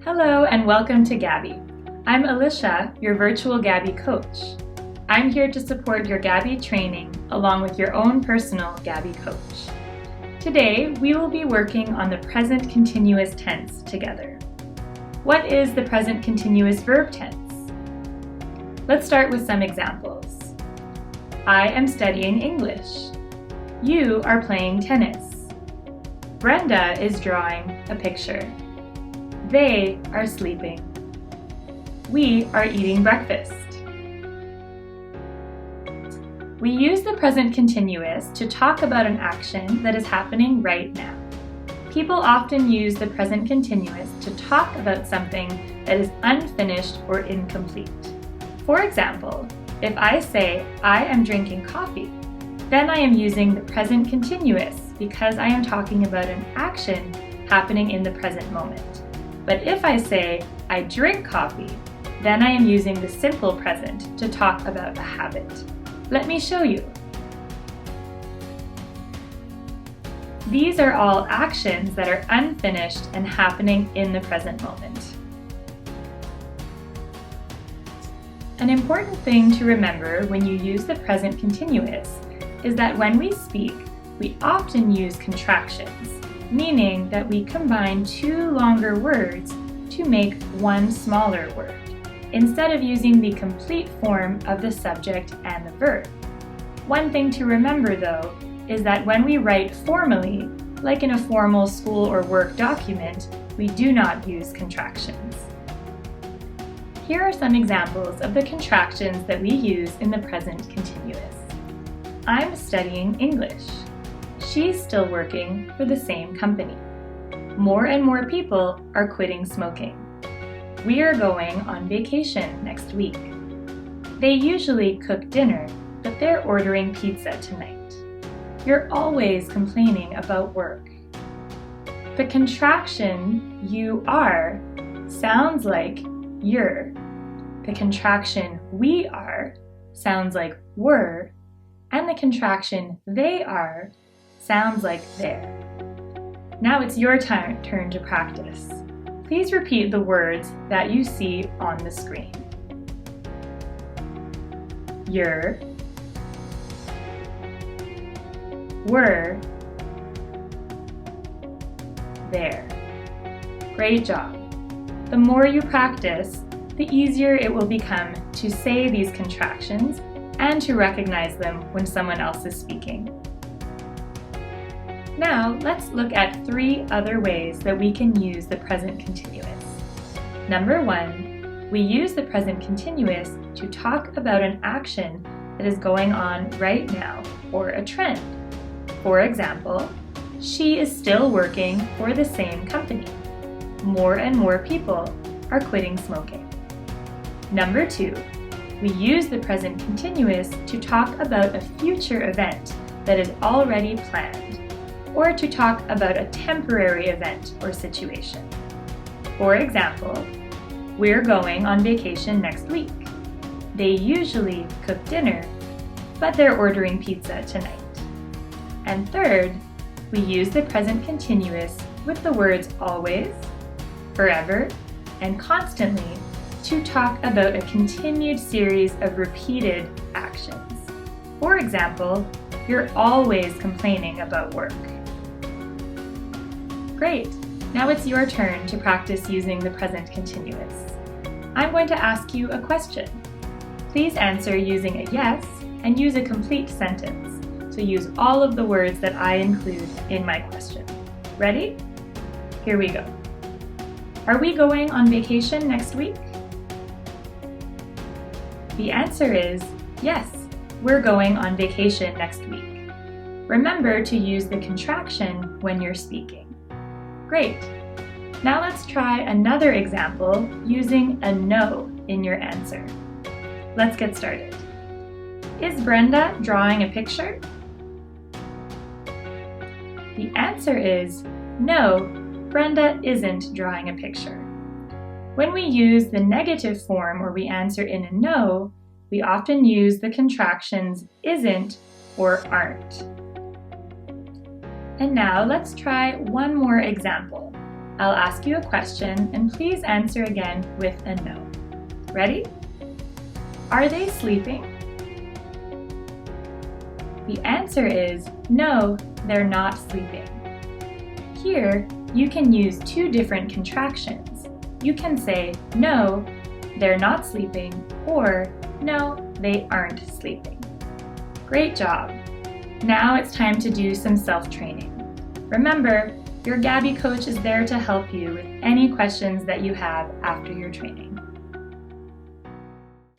Hello and welcome to Gabby. I'm Alicia, your virtual Gabby coach. I'm here to support your Gabby training along with your own personal Gabby coach. Today, we will be working on the present continuous tense together. What is the present continuous verb tense? Let's start with some examples. I am studying English. You are playing tennis. Brenda is drawing a picture. They are sleeping. We are eating breakfast. We use the present continuous to talk about an action that is happening right now. People often use the present continuous to talk about something that is unfinished or incomplete. For example, if I say, I am drinking coffee, then I am using the present continuous because I am talking about an action happening in the present moment. But if I say, I drink coffee, then I am using the simple present to talk about a habit. Let me show you. These are all actions that are unfinished and happening in the present moment. An important thing to remember when you use the present continuous is that when we speak, we often use contractions, meaning that we combine two longer words to make one smaller word, instead of using the complete form of the subject and the verb. One thing to remember, though, is that when we write formally, like in a formal school or work document, we do not use contractions. Here are some examples of the contractions that we use in the present continuous. I'm studying English. She's still working for the same company. More and more people are quitting smoking. We are going on vacation next week. They usually cook dinner, but they're ordering pizza tonight. You're always complaining about work. The contraction you are sounds like you're. The contraction we are sounds like were, and the contraction they are sounds like they're. Now it's your turn to practice. Please repeat the words that you see on the screen. You're, were, there. Great job. The more you practice, the easier it will become to say these contractions and to recognize them when someone else is speaking. Now, let's look at 3 other ways that we can use the present continuous. Number 1, we use the present continuous to talk about an action that is going on right now or a trend. For example, she is still working for the same company. More and more people are quitting smoking. Number 2, we use the present continuous to talk about a future event that is already planned, or to talk about a temporary event or situation. For example, we're going on vacation next week. They usually cook dinner, but they're ordering pizza tonight. And third, we use the present continuous with the words always, forever, and constantly to talk about a continued series of repeated actions. For example, you're always complaining about work. Great! Now it's your turn to practice using the present continuous. I'm going to ask you a question. Please answer using a yes and use a complete sentence. So use all of the words that I include in my question. Ready? Here we go. Are we going on vacation next week? The answer is yes, we're going on vacation next week. Remember to use the contraction when you're speaking. Great! Now let's try another example using a no in your answer. Let's get started. Is Brenda drawing a picture? The answer is no, Brenda isn't drawing a picture. When we use the negative form or we answer in a no, we often use the contractions isn't or aren't. And now let's try one more example. I'll ask you a question and please answer again with a no. Ready? Are they sleeping? The answer is no, they're not sleeping. Here, you can use two different contractions. You can say, no, they're not sleeping, or no, they aren't sleeping. Great job! Now it's time to do some self-training. Remember, your Gabby coach is there to help you with any questions that you have after your training.